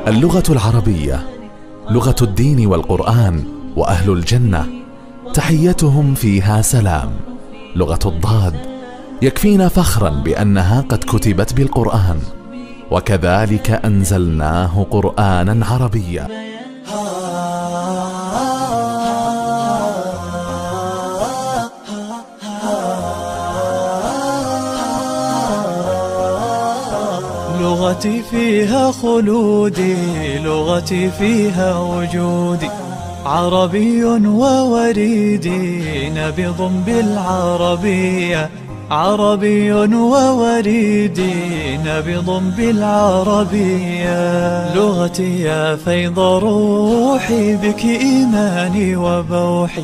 اللغة العربية لغة الدين والقرآن، وأهل الجنة تحيتهم فيها سلام. لغة الضاد يكفينا فخرا بأنها قد كتبت بالقرآن، وكذلك أنزلناه قرآنا عربيا. لغتي فيها خلودي، لغتي فيها وجودي، عربي ووريدي نبض بالعربية، عربي ووريدي نبض بالعربية. لغتي يا فيض روحي، بك إيماني وبوحي،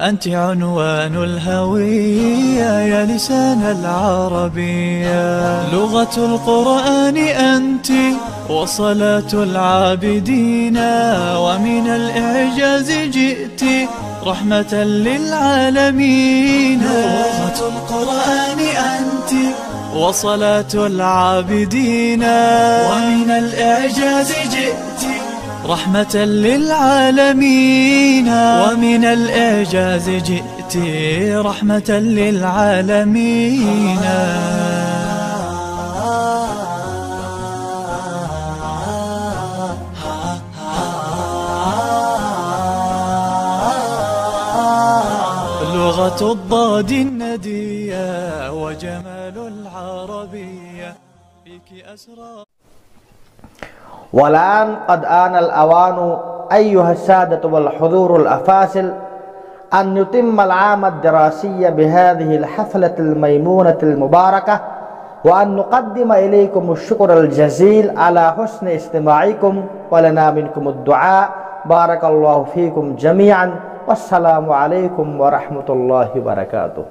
أنت عنوان الهوية يا لسان العربية. لغة القرآن أنت وصلاة العابدين، ومن الإعجاز جئت رحمة للعالمين. لغة القرآن أنت وصلاة العابدين، ومن الإعجاز جئت رحمة للعالمين، ومن الإعجاز جئت رحمة للعالمين. لغة الضاد الندية وجمال العربية فيك أسرار. والآن قد آن الأوان أيها السادة والحضور الأفاضل أن نتم العام الدراسي بهذه الحفلة الميمونة المباركة، وأن نقدم إليكم الشكر الجزيل على حسن استماعكم، ولنا منكم الدعاء. بارك الله فيكم جميعا، والسلام عليكم ورحمة الله وبركاته.